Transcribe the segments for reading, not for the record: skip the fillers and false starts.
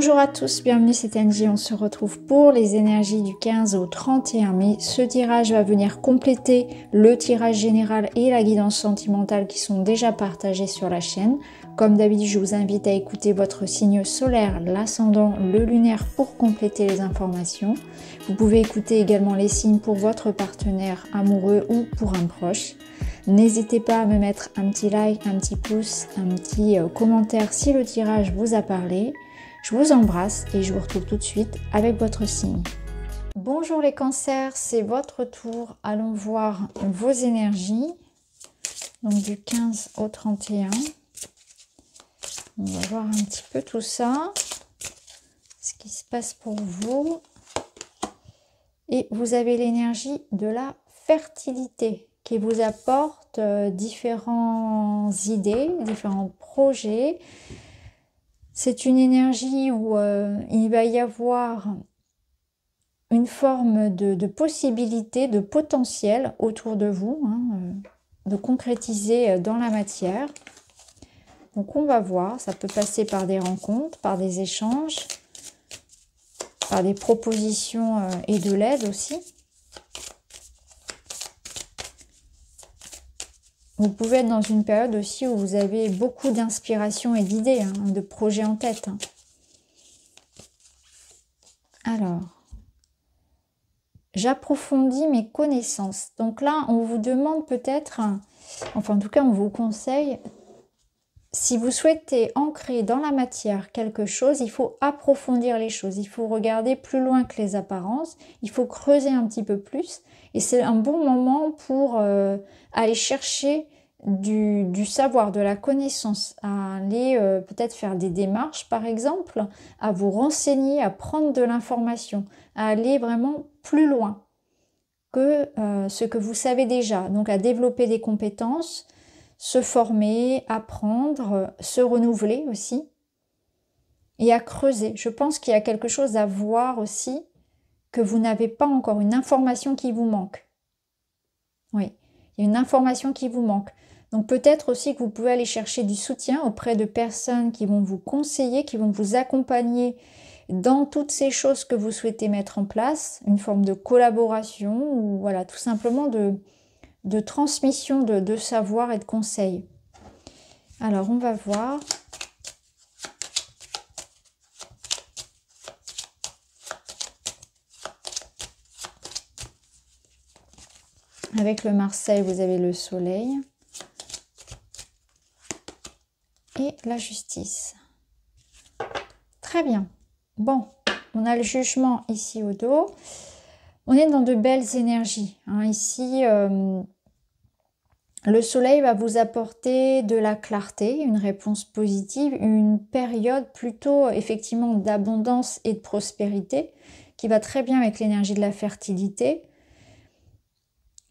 Bonjour à tous, bienvenue, c'est Angie. On se retrouve pour les énergies du 15 au 31 mai. Ce tirage va venir compléter le tirage général et la guidance sentimentale qui sont déjà partagés sur la chaîne. Comme d'habitude, je vous invite à écouter votre signe solaire, l'ascendant, le lunaire pour compléter les informations. Vous pouvez écouter également les signes pour votre partenaire amoureux ou pour un proche. N'hésitez pas à me mettre un petit like, un petit pouce, un petit commentaire si le tirage vous a parlé. Je vous embrasse et je vous retrouve tout de suite avec votre signe. Bonjour les cancers, c'est votre tour. Allons voir vos énergies. Donc du 15 au 31. On va voir un petit peu tout ça. Ce qui se passe pour vous. Et vous avez l'énergie de la fertilité qui vous apporte différentes idées, différents projets. C'est une énergie où il va y avoir une forme de possibilité, de potentiel autour de vous, de concrétiser dans la matière. Donc on va voir, ça peut passer par des rencontres, par des échanges, par des propositions et de l'aide aussi. Vous pouvez être dans une période aussi où vous avez beaucoup d'inspiration et d'idées, de projets en tête. Alors, j'approfondis mes connaissances. Donc là, on vous demande peut-être, enfin en tout cas, on vous conseille, si vous souhaitez ancrer dans la matière quelque chose, il faut approfondir les choses. Il faut regarder plus loin que les apparences. Il faut creuser un petit peu plus. Et c'est un bon moment pour aller chercher du savoir, de la connaissance, à aller peut-être faire des démarches par exemple, à vous renseigner, à prendre de l'information, à aller vraiment plus loin que ce que vous savez déjà. Donc à développer des compétences, se former, apprendre, se renouveler aussi et à creuser. Je pense qu'il y a quelque chose à voir aussi, que vous n'avez pas encore, une information qui vous manque. Oui, il y a une information qui vous manque. Donc peut-être aussi que vous pouvez aller chercher du soutien auprès de personnes qui vont vous conseiller, qui vont vous accompagner dans toutes ces choses que vous souhaitez mettre en place, une forme de collaboration ou voilà, tout simplement de transmission de savoir et de conseils. Alors on va voir. Avec le Marseille, vous avez le soleil et la justice. Très bien. Bon, on a le jugement ici au dos. On est dans de belles énergies. Ici, le soleil va vous apporter de la clarté, une réponse positive, une période plutôt effectivement d'abondance et de prospérité qui va très bien avec l'énergie de la fertilité.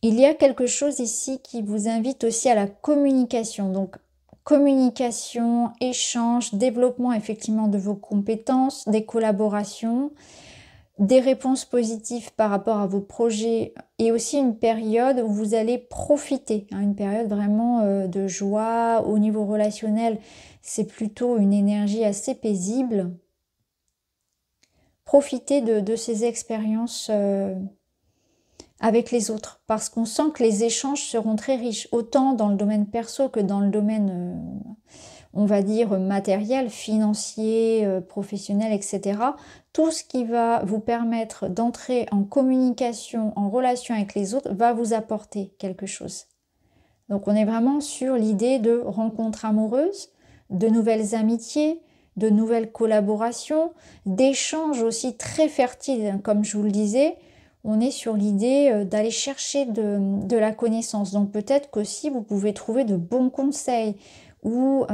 Il y a quelque chose ici qui vous invite aussi à la communication. Donc, communication, échange, développement effectivement de vos compétences, des collaborations, des réponses positives par rapport à vos projets et aussi une période où vous allez profiter, une période vraiment de joie au niveau relationnel. C'est plutôt une énergie assez paisible. Profitez de ces expériences avec les autres, parce qu'on sent que les échanges seront très riches, autant dans le domaine perso que dans le domaine, on va dire, matériel, financier, professionnel, etc. Tout ce qui va vous permettre d'entrer en communication, en relation avec les autres, va vous apporter quelque chose. Donc on est vraiment sur l'idée de rencontres amoureuses, de nouvelles amitiés, de nouvelles collaborations, d'échanges aussi très fertiles, comme je vous le disais. On est sur l'idée d'aller chercher de la connaissance. Donc peut-être qu'aussi vous pouvez trouver de bons conseils ou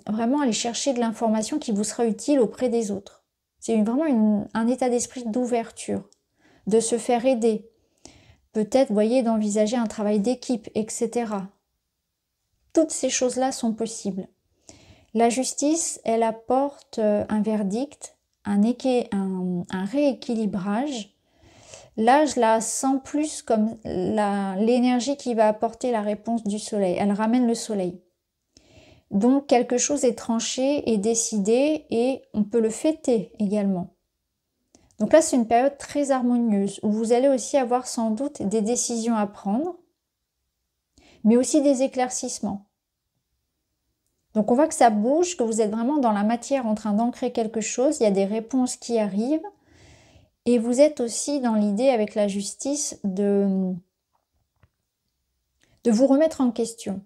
vraiment aller chercher de l'information qui vous sera utile auprès des autres. C'est vraiment un état d'esprit d'ouverture, de se faire aider. Peut-être, vous voyez, d'envisager un travail d'équipe, etc. Toutes ces choses-là sont possibles. La justice, elle apporte un verdict, un rééquilibrage. Là, je la sens plus comme l'énergie qui va apporter la réponse du soleil. Elle ramène le soleil. Donc quelque chose est tranché et décidé et on peut le fêter également. Donc là, c'est une période très harmonieuse où vous allez aussi avoir sans doute des décisions à prendre, mais aussi des éclaircissements. Donc on voit que ça bouge, que vous êtes vraiment dans la matière en train d'ancrer quelque chose, il y a des réponses qui arrivent, et vous êtes aussi dans l'idée avec la justice de vous remettre en question.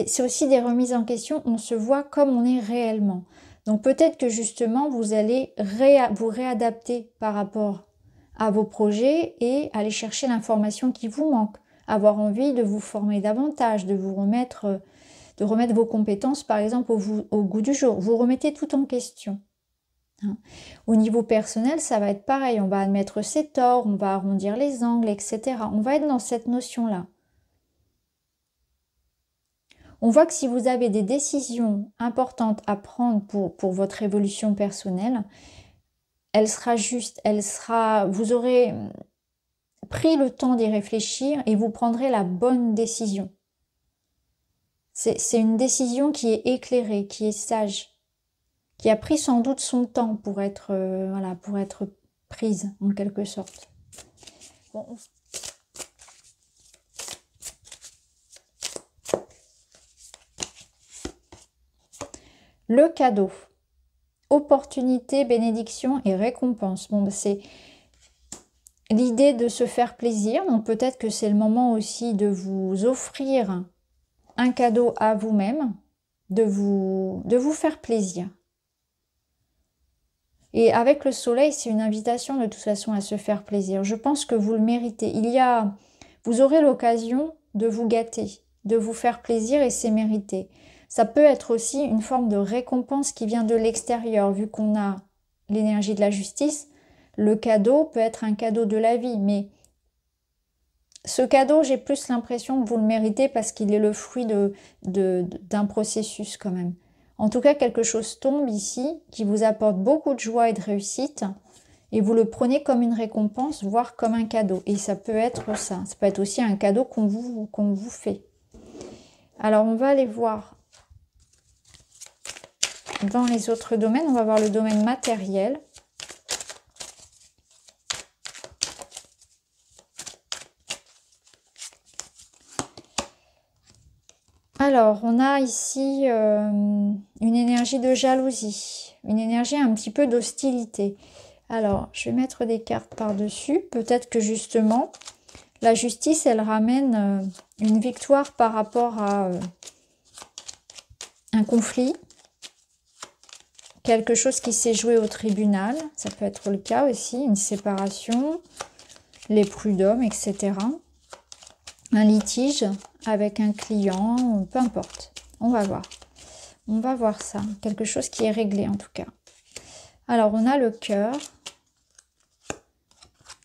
C'est aussi des remises en question, on se voit comme on est réellement. Donc peut-être que justement vous allez vous réadapter par rapport à vos projets et aller chercher l'information qui vous manque, avoir envie de vous former davantage, de remettre vos compétences par exemple au goût du jour. Vous remettez tout en question. Au niveau personnel, ça va être pareil, on va admettre ses torts, on va arrondir les angles, etc. On va être dans cette notion-là. On voit que si vous avez des décisions importantes à prendre pour votre évolution personnelle, elle sera juste, vous aurez pris le temps d'y réfléchir et vous prendrez la bonne décision. C'est une décision qui est éclairée, qui est sage, qui a pris sans doute son temps pour être prise en quelque sorte. Bon, le cadeau, opportunité, bénédiction et récompense. Bon, c'est l'idée de se faire plaisir. Donc peut-être que c'est le moment aussi de vous offrir un cadeau à vous-même, de vous faire plaisir. Et avec le soleil, c'est une invitation de toute façon à se faire plaisir. Je pense que vous le méritez. Vous aurez l'occasion de vous gâter, de vous faire plaisir et c'est mérité. Ça peut être aussi une forme de récompense qui vient de l'extérieur, vu qu'on a l'énergie de la justice. Le cadeau peut être un cadeau de la vie, mais ce cadeau, j'ai plus l'impression que vous le méritez parce qu'il est le fruit d'un processus quand même. En tout cas, quelque chose tombe ici qui vous apporte beaucoup de joie et de réussite et vous le prenez comme une récompense, voire comme un cadeau. Et ça peut être ça. Ça peut être aussi un cadeau qu'on vous fait. Alors, on va aller voir dans les autres domaines. On va voir le domaine matériel. Alors, on a ici une énergie de jalousie, une énergie un petit peu d'hostilité. Alors, je vais mettre des cartes par-dessus. Peut-être que justement, la justice, elle ramène une victoire par rapport à un conflit. Quelque chose qui s'est joué au tribunal. Ça peut être le cas aussi, une séparation, les prud'hommes, etc. Un litige avec un client, peu importe. On va voir. On va voir ça. Quelque chose qui est réglé en tout cas. Alors, on a le cœur.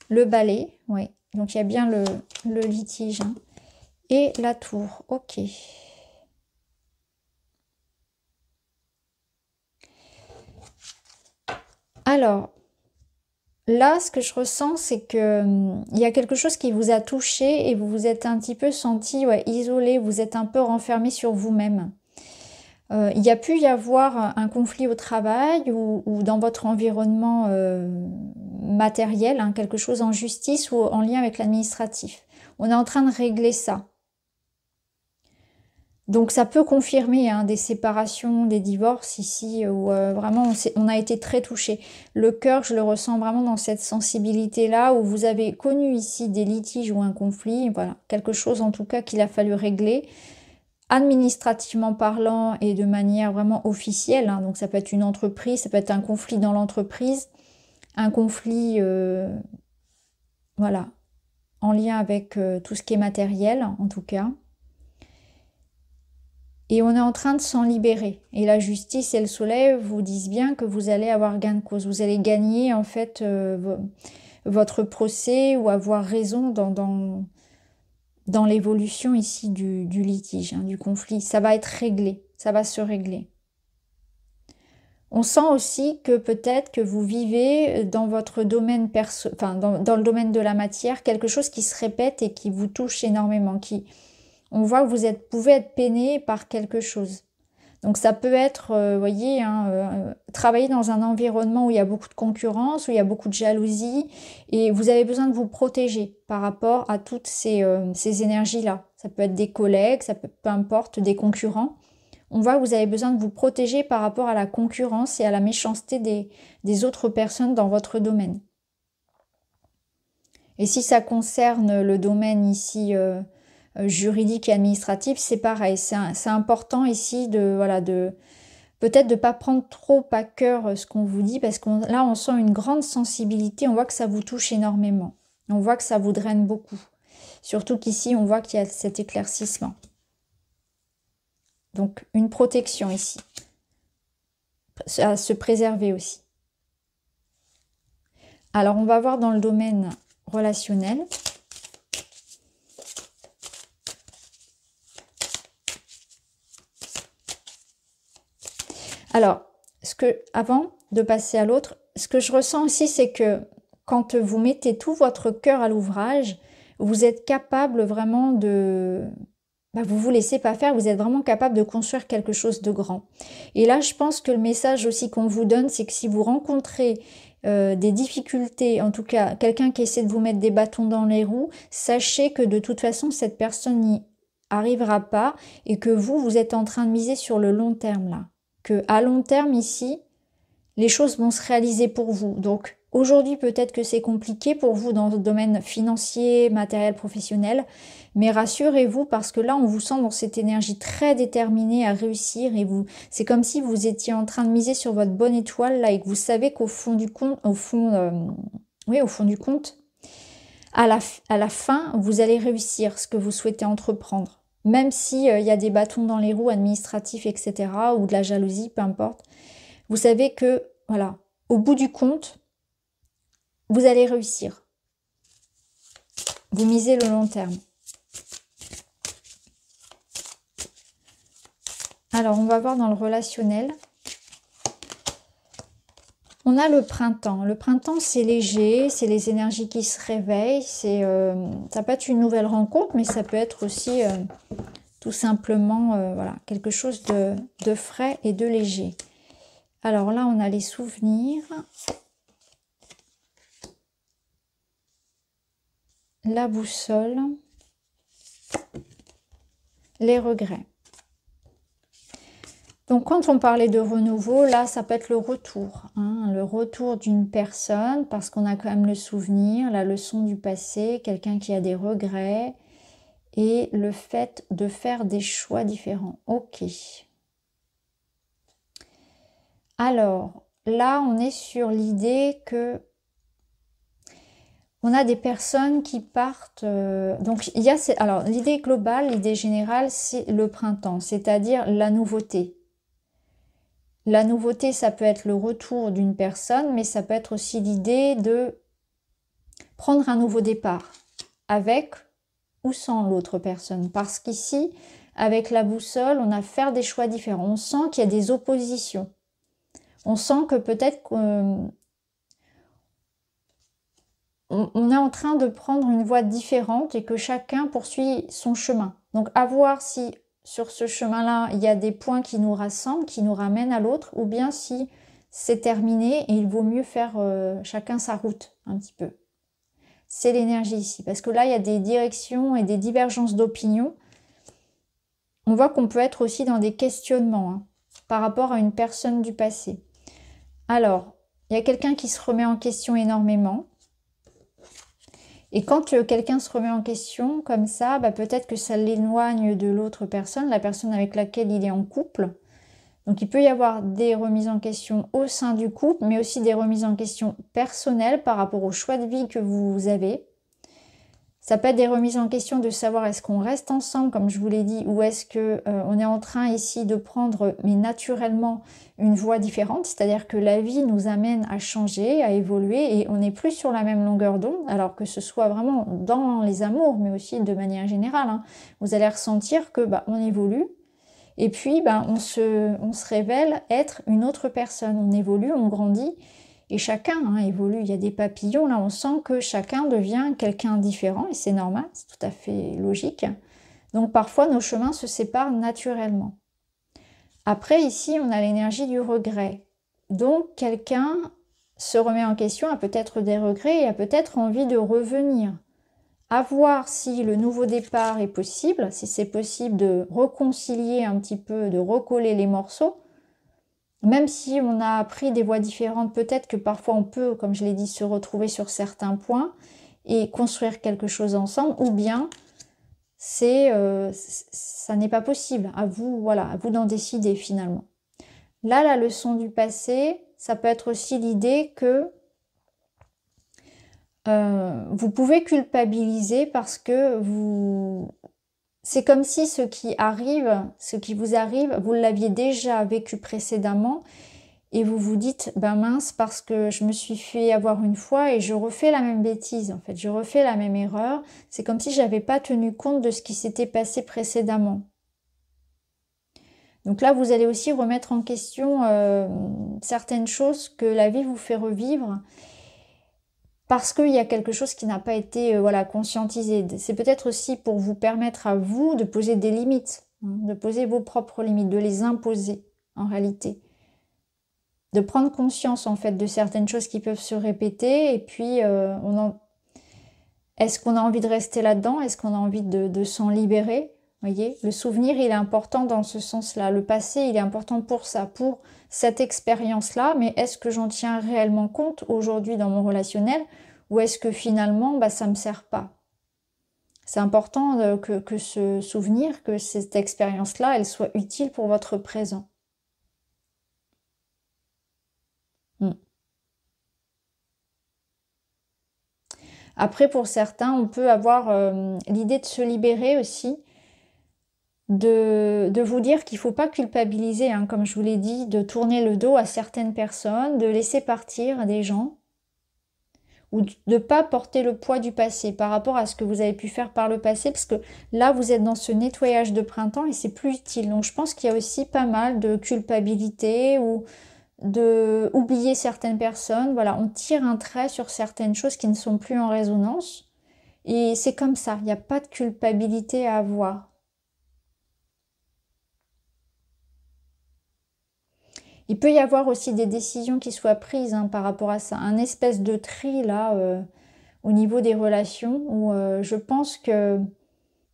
Le balai, oui. Donc, il y a bien le litige. Hein. Et la tour, ok. Alors, là, ce que je ressens, c'est que il y a quelque chose qui vous a touché et vous vous êtes un petit peu senti isolé, vous êtes un peu renfermé sur vous-même. Il y a pu y avoir un conflit au travail ou dans votre environnement matériel, hein, quelque chose en justice ou en lien avec l'administratif. On est en train de régler ça. Donc ça peut confirmer hein, des séparations, des divorces ici, où vraiment on a été très touché. Le cœur, je le ressens vraiment dans cette sensibilité-là, où vous avez connu ici des litiges ou un conflit, voilà, quelque chose en tout cas qu'il a fallu régler, administrativement parlant et de manière vraiment officielle. Hein, donc ça peut être une entreprise, ça peut être un conflit dans l'entreprise, un conflit, voilà, en lien avec tout ce qui est matériel en tout cas. Et on est en train de s'en libérer. Et la justice et le soleil vous disent bien que vous allez avoir gain de cause. Vous allez gagner en fait votre procès ou avoir raison dans l'évolution ici du litige, hein, du conflit. Ça va être réglé, ça va se régler. On sent aussi que peut-être que vous vivez dans votre domaine dans le domaine de la matière, quelque chose qui se répète et qui vous touche énormément, on voit que vous pouvez être peiné par quelque chose. Donc ça peut être, vous voyez, hein, travailler dans un environnement où il y a beaucoup de concurrence, où il y a beaucoup de jalousie, et vous avez besoin de vous protéger par rapport à toutes ces énergies-là. Ça peut être des collègues, ça peut, peu importe, des concurrents. On voit que vous avez besoin de vous protéger par rapport à la concurrence et à la méchanceté des autres personnes dans votre domaine. Et si ça concerne le domaine ici juridique et administratif, c'est pareil. C'est important ici de peut-être de ne pas prendre trop à cœur ce qu'on vous dit, parce que là, on sent une grande sensibilité, on voit que ça vous touche énormément. On voit que ça vous draine beaucoup. Surtout qu'ici, on voit qu'il y a cet éclaircissement. Donc, une protection ici. À se préserver aussi. Alors, on va voir dans le domaine relationnel. Alors, avant de passer à l'autre, ce que je ressens aussi, c'est que quand vous mettez tout votre cœur à l'ouvrage, vous êtes capable vraiment de... vous vous laissez pas faire, vous êtes vraiment capable de construire quelque chose de grand. Et là, je pense que le message aussi qu'on vous donne, c'est que si vous rencontrez des difficultés, en tout cas quelqu'un qui essaie de vous mettre des bâtons dans les roues, sachez que de toute façon, cette personne n'y arrivera pas et que vous êtes en train de miser sur le long terme là. Que à long terme ici, les choses vont se réaliser pour vous. Donc aujourd'hui, peut-être que c'est compliqué pour vous dans le domaine financier, matériel, professionnel, mais rassurez-vous parce que là, on vous sent dans cette énergie très déterminée à réussir et c'est comme si vous étiez en train de miser sur votre bonne étoile là et que vous savez qu'au fond du compte, au fond du compte, à la fin, vous allez réussir ce que vous souhaitez entreprendre. Même si y a des bâtons dans les roues administratifs, etc., ou de la jalousie, peu importe. Vous savez que, voilà, au bout du compte, vous allez réussir. Vous misez le long terme. Alors, on va voir dans le relationnel. On a le printemps. Le printemps, c'est léger, c'est les énergies qui se réveillent. Ça peut être une nouvelle rencontre, mais ça peut être aussi tout simplement voilà, quelque chose de frais et de léger. Alors là, on a les souvenirs, la boussole, les regrets. Donc, quand on parlait de renouveau, là, ça peut être le retour. Hein, le retour d'une personne, parce qu'on a quand même le souvenir, la leçon du passé, quelqu'un qui a des regrets, et le fait de faire des choix différents. Ok. Alors, là, on est sur l'idée que on a des personnes qui partent... donc, il y a... Alors, l'idée globale, l'idée générale, c'est le printemps, c'est-à-dire la nouveauté. La nouveauté, ça peut être le retour d'une personne, mais ça peut être aussi l'idée de prendre un nouveau départ, avec ou sans l'autre personne. Parce qu'ici, avec la boussole, on a à faire des choix différents. On sent qu'il y a des oppositions. On sent que peut-être qu'on est en train de prendre une voie différente et que chacun poursuit son chemin. Donc, à voir si sur ce chemin-là, il y a des points qui nous rassemblent, qui nous ramènent à l'autre, ou bien si c'est terminé et il vaut mieux faire chacun sa route un petit peu. C'est l'énergie ici, parce que là, il y a des directions et des divergences d'opinion. On voit qu'on peut être aussi dans des questionnements hein, par rapport à une personne du passé. Alors, il y a quelqu'un qui se remet en question énormément. Et quand quelqu'un se remet en question comme ça, peut-être que ça l'éloigne de l'autre personne, la personne avec laquelle il est en couple. Donc il peut y avoir des remises en question au sein du couple, mais aussi des remises en question personnelles par rapport au choix de vie que vous avez. Ça peut être des remises en question de savoir est-ce qu'on reste ensemble, comme je vous l'ai dit, ou est-ce que on est en train ici de prendre, mais naturellement, une voie différente. C'est-à-dire que la vie nous amène à changer, à évoluer, et on n'est plus sur la même longueur d'onde, alors que ce soit vraiment dans les amours, mais aussi de manière générale. Hein. Vous allez ressentir que on évolue, et puis on se révèle être une autre personne. On évolue, on grandit. Et chacun évolue, il y a des papillons, là on sent que chacun devient quelqu'un différent, et c'est normal, c'est tout à fait logique. Donc parfois nos chemins se séparent naturellement. Après, ici, on a l'énergie du regret. Donc, quelqu'un se remet en question, a peut-être des regrets et a peut-être envie de revenir. À voir si le nouveau départ est possible, si c'est possible de réconcilier un petit peu, de recoller les morceaux. Même si on a pris des voies différentes, peut-être que parfois on peut, comme je l'ai dit, se retrouver sur certains points et construire quelque chose ensemble, ou bien ça n'est pas possible. À vous, voilà, à vous d'en décider finalement. Là, la leçon du passé, ça peut être aussi l'idée que vous pouvez culpabiliser parce que c'est comme si ce qui vous arrive, vous l'aviez déjà vécu précédemment et vous vous dites, ben mince, parce que je me suis fait avoir une fois et je refais la même bêtise, en fait, je refais la même erreur. C'est comme si j'avais pas tenu compte de ce qui s'était passé précédemment. Donc là, vous allez aussi remettre en question certaines choses que la vie vous fait revivre parce qu'il y a quelque chose qui n'a pas été voilà, conscientisé. C'est peut-être aussi pour vous permettre à vous de poser des limites, hein, de poser vos propres limites, de les imposer en réalité. De prendre conscience en fait de certaines choses qui peuvent se répéter et puis est-ce qu'on a envie de rester là-dedans? Est-ce qu'on a envie de s'en libérer? Voyez, le souvenir, il est important dans ce sens-là. Le passé, il est important pour ça, pour cette expérience-là. Mais est-ce que j'en tiens réellement compte aujourd'hui dans mon relationnel? Ou est-ce que finalement, bah, ça ne me sert pas? C'est important que ce souvenir, que cette expérience-là, elle soit utile pour votre présent. Après, pour certains, on peut avoir l'idée de se libérer aussi, de vous dire qu'il ne faut pas culpabiliser, hein, comme je vous l'ai dit, de tourner le dos à certaines personnes, de laisser partir des gens, ou de ne pas porter le poids du passé par rapport à ce que vous avez pu faire par le passé, parce que là, vous êtes dans ce nettoyage de printemps et c'est plus utile. Donc, je pense qu'il y a aussi pas mal de culpabilité ou de oublier certaines personnes. Voilà, on tire un trait sur certaines choses qui ne sont plus en résonance. Et c'est comme ça, il n'y a pas de culpabilité à avoir. Il peut y avoir aussi des décisions qui soient prises hein, par rapport à ça. Un espèce de tri là au niveau des relations où je pense que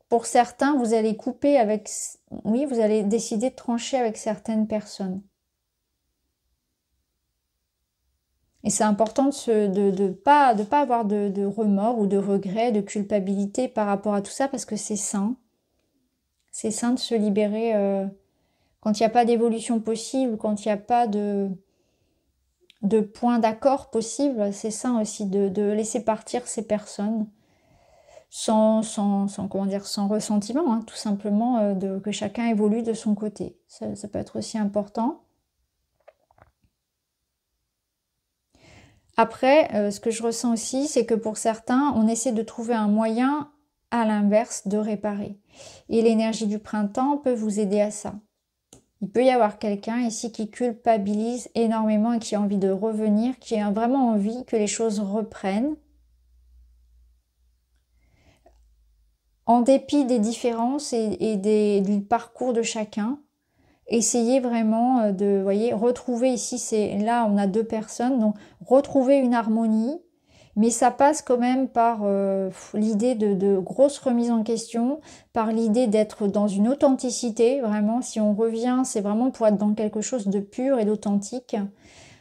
pour certains, vous allez couper avec... Oui, vous allez décider de trancher avec certaines personnes. Et c'est important de pas avoir de remords ou de regrets, de culpabilité par rapport à tout ça parce que c'est sain. C'est sain de se libérer quand il n'y a pas d'évolution possible, quand il n'y a pas de point d'accord possible. C'est sain aussi de laisser partir ces personnes sans comment dire, sans ressentiment, hein, tout simplement que chacun évolue de son côté. Ça peut être aussi important. Après, ce que je ressens aussi, c'est que pour certains, on essaie de trouver un moyen, à l'inverse, de réparer. Et l'énergie du printemps peut vous aider à ça. Il peut y avoir quelqu'un ici qui culpabilise énormément et qui a envie de revenir, qui a vraiment envie que les choses reprennent. En dépit des différences et du parcours de chacun, essayez vraiment de, voyez, retrouver ici, là on a deux personnes, donc retrouver une harmonie, mais ça passe quand même par l'idée de grosses remises en question, par l'idée d'être dans une authenticité, vraiment, si on revient, c'est vraiment pour être dans quelque chose de pur et d'authentique,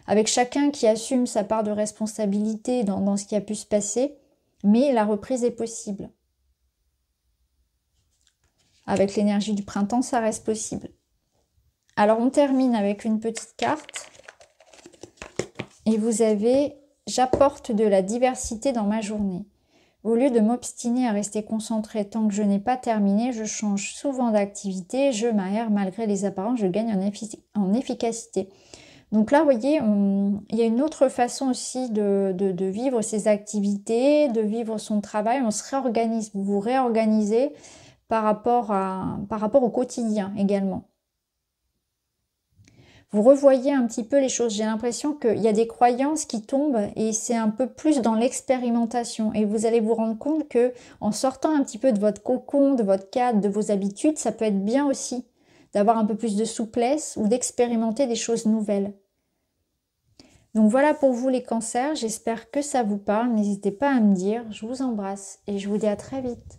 avec chacun qui assume sa part de responsabilité dans ce qui a pu se passer, mais la reprise est possible. Avec l'énergie du printemps, ça reste possible. Alors, on termine avec une petite carte. Et vous avez « J'apporte de la diversité dans ma journée. Au lieu de m'obstiner à rester concentré tant que je n'ai pas terminé, je change souvent d'activité, je m'aère malgré les apparences, je gagne en efficacité. » Donc là, vous voyez, il y a une autre façon aussi de vivre ses activités, de vivre son travail. On se réorganise, vous vous réorganisez par rapport au quotidien également. Vous revoyez un petit peu les choses. J'ai l'impression qu'il y a des croyances qui tombent et c'est un peu plus dans l'expérimentation. Et vous allez vous rendre compte que en sortant un petit peu de votre cocon, de votre cadre, de vos habitudes, ça peut être bien aussi d'avoir un peu plus de souplesse ou d'expérimenter des choses nouvelles. Donc voilà pour vous les cancers, j'espère que ça vous parle. N'hésitez pas à me dire, je vous embrasse et je vous dis à très vite.